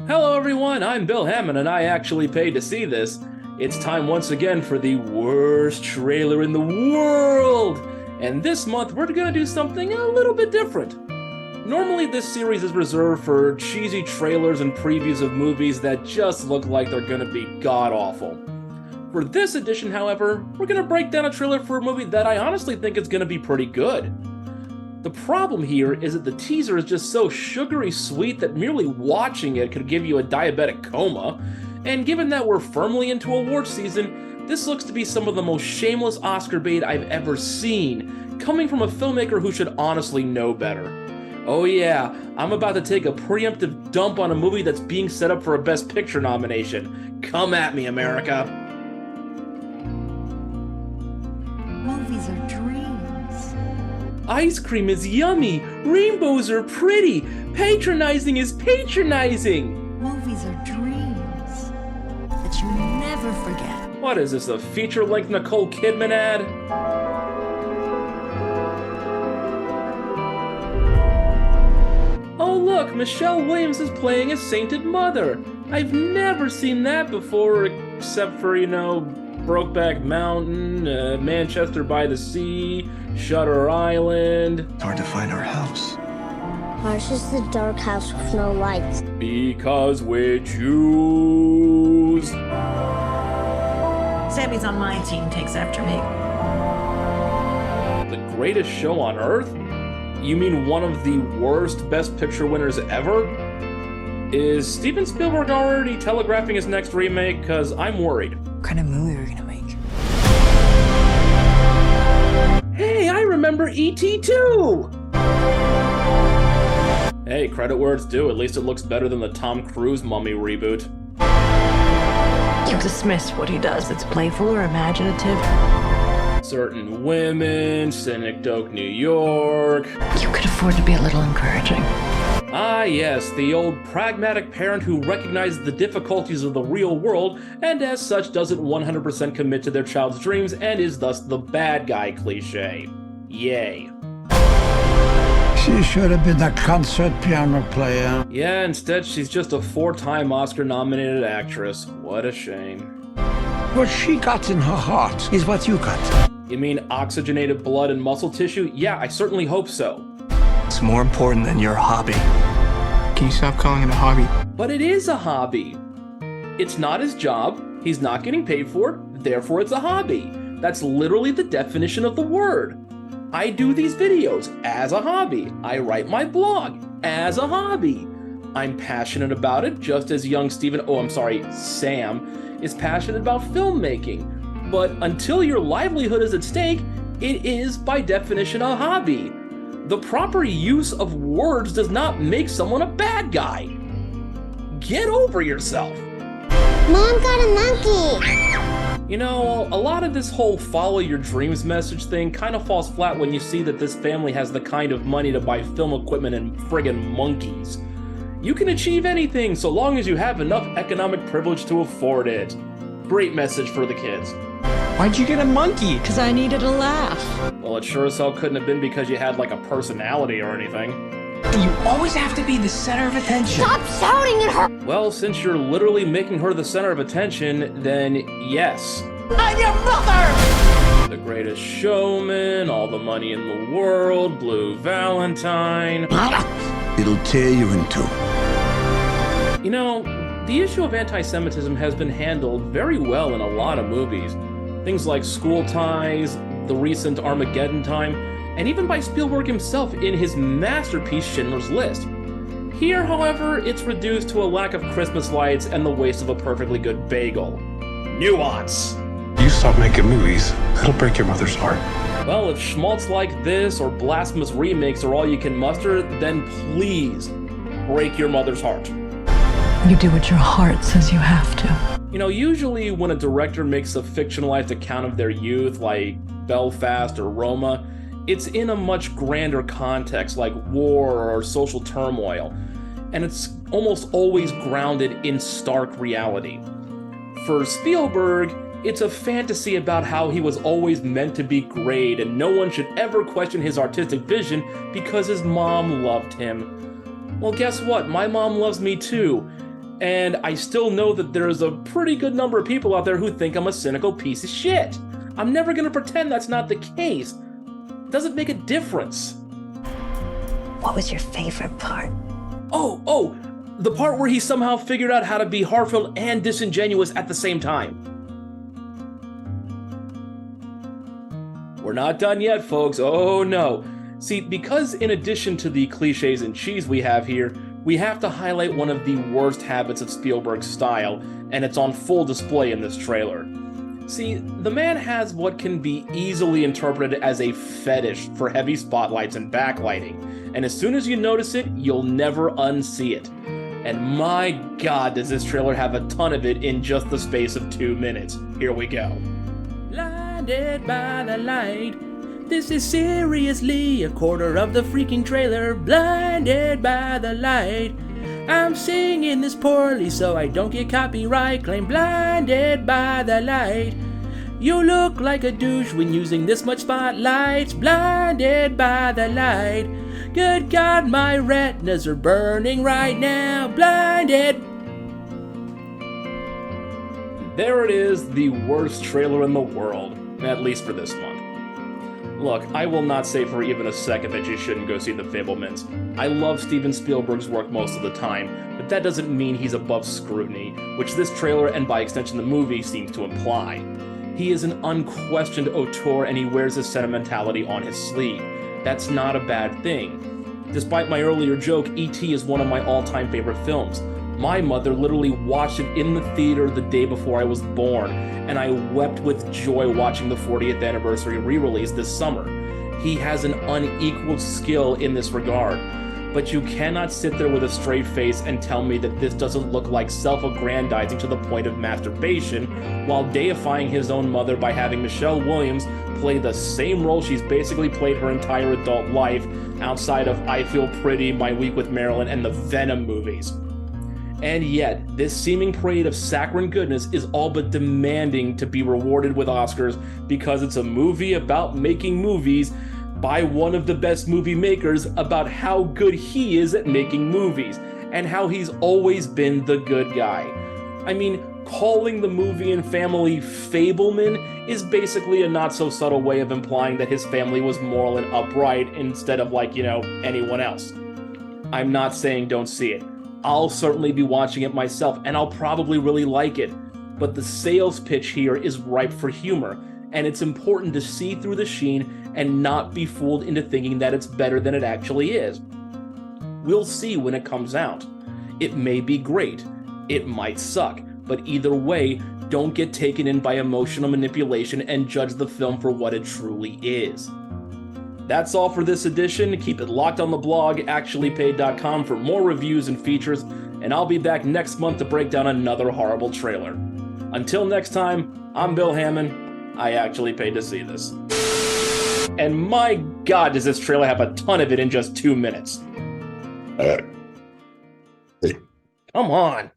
Hello everyone, I'm Bill Hammond and I actually paid to see this. It's time once again for the worst trailer in the world! And this month we're gonna do something a little bit different. Normally this series is reserved for cheesy trailers and previews of movies that just look like they're gonna be god-awful. For this edition, however, we're gonna break down a trailer for a movie that I honestly think is gonna be pretty good. The problem here is that the teaser is just so sugary sweet that merely watching it could give you a diabetic coma, and given that we're firmly into award season, this looks to be some of the most shameless Oscar bait I've ever seen, coming from a filmmaker who should honestly know better. Oh yeah, I'm about to take a preemptive dump on a movie that's being set up for a Best Picture nomination. Come at me, America. Movies are dreams. Ice cream is yummy, rainbows are pretty, patronizing is patronizing. Movies are dreams that you never forget. What is this, a feature-length Nicole Kidman ad? Oh look, Michelle Williams is playing a sainted mother. I've never seen that before, except for, Brokeback Mountain, Manchester by the Sea, Shutter Island. It's hard to find our house. Ours is the dark house with no lights. Because we're Jews. Sammy's on my team, takes after me. The greatest show on earth? You mean one of the worst Best Picture winners ever? Is Steven Spielberg already telegraphing his next remake? Because I'm worried. What kind of movie are we gonna make? Hey, I remember E.T. too! Hey, credit where it's due. At least it looks better than the Tom Cruise Mummy reboot. You dismiss what he does that's playful or imaginative. Certain women, Synecdoche, New York. You could afford to be a little encouraging. Ah yes, the old pragmatic parent who recognizes the difficulties of the real world and as such doesn't 100% commit to their child's dreams and is thus the bad guy cliche. Yay. She should have been a concert piano player. Yeah, instead she's just a 4-time Oscar-nominated actress. What a shame. What she got in her heart is what you got. You mean oxygenated blood and muscle tissue? Yeah, I certainly hope so. It's more important than your hobby. Can you stop calling it a hobby? But it is a hobby. It's not his job, he's not getting paid for it, therefore it's a hobby. That's literally the definition of the word. I do these videos as a hobby. I write my blog as a hobby. I'm passionate about it, just as young Sam is passionate about filmmaking. But until your livelihood is at stake, it is by definition a hobby. The proper use of words does not make someone a bad guy. Get over yourself. Mom got a monkey. You know, a lot of this whole follow your dreams message thing kind of falls flat when you see that this family has the kind of money to buy film equipment and friggin' monkeys. You can achieve anything so long as you have enough economic privilege to afford it. Great message for the kids. Why'd you get a monkey? Because I needed a laugh. Well, it sure as hell couldn't have been because you had like a personality or anything. You always have to be the center of attention. Stop shouting at her! Well, since you're literally making her the center of attention, then yes. I'm your mother! The Greatest Showman, All the Money in the World, Blue Valentine. It'll tear you in two. You know, the issue of anti-Semitism has been handled very well in a lot of movies. Things like School Ties, the recent Armageddon Time, and even by Spielberg himself in his masterpiece Schindler's List. Here, however, it's reduced to a lack of Christmas lights and the waste of a perfectly good bagel. Nuance! You stop making movies, it'll break your mother's heart. Well, if schmaltz like this or blasphemous remakes are all you can muster, then please break your mother's heart. You do what your heart says you have to. You know, usually when a director makes a fictionalized account of their youth, like Belfast or Roma, it's in a much grander context, like war or social turmoil, and it's almost always grounded in stark reality. For Spielberg, it's a fantasy about how he was always meant to be great and no one should ever question his artistic vision because his mom loved him. Well, guess what? My mom loves me too. And I still know that there's a pretty good number of people out there who think I'm a cynical piece of shit. I'm never gonna pretend that's not the case. It doesn't make a difference. What was your favorite part? Oh, the part where he somehow figured out how to be heartfelt and disingenuous at the same time. We're not done yet, folks. Oh no. See, because in addition to the cliches and cheese we have here, we have to highlight one of the worst habits of Spielberg's style, and it's on full display in this trailer. See, the man has what can be easily interpreted as a fetish for heavy spotlights and backlighting, and as soon as you notice it, you'll never unsee it. And my god, does this trailer have a ton of it in just the space of 2 minutes. Here we go. Blinded by the light. This is seriously a quarter of the freaking trailer. Blinded by the light. I'm singing this poorly so I don't get copyright claim. Blinded by the light. You look like a douche when using this much spotlights. Blinded by the light. Good God, my retinas are burning right now. Blinded. There it is, the worst trailer in the world, at least for this month. Look, I will not say for even a second that you shouldn't go see The Fabelmans. I love Steven Spielberg's work most of the time, but that doesn't mean he's above scrutiny, which this trailer and by extension the movie seems to imply. He is an unquestioned auteur and he wears his sentimentality on his sleeve. That's not a bad thing. Despite my earlier joke, E.T. is one of my all-time favorite films. My mother literally watched it in the theater the day before I was born, and I wept with joy watching the 40th anniversary re-release this summer. He has an unequaled skill in this regard, but you cannot sit there with a straight face and tell me that this doesn't look like self-aggrandizing to the point of masturbation, while deifying his own mother by having Michelle Williams play the same role she's basically played her entire adult life outside of I Feel Pretty, My Week with Marilyn, and the Venom movies. And yet, this seeming parade of saccharine goodness is all but demanding to be rewarded with Oscars because it's a movie about making movies by one of the best movie makers about how good he is at making movies and how he's always been the good guy. I mean, calling the movie and family Fabelman is basically a not so subtle way of implying that his family was moral and upright instead of like, anyone else. I'm not saying don't see it. I'll certainly be watching it myself, and I'll probably really like it. But the sales pitch here is ripe for humor, and it's important to see through the sheen and not be fooled into thinking that it's better than it actually is. We'll see when it comes out. It may be great, it might suck, but either way, don't get taken in by emotional manipulation and judge the film for what it truly is. That's all for this edition. Keep it locked on the blog, actuallypaid.com, for more reviews and features, and I'll be back next month to break down another horrible trailer. Until next time, I'm Bill Hammond. I actually paid to see this. And my god, does this trailer have a ton of it in just 2 minutes. Come on.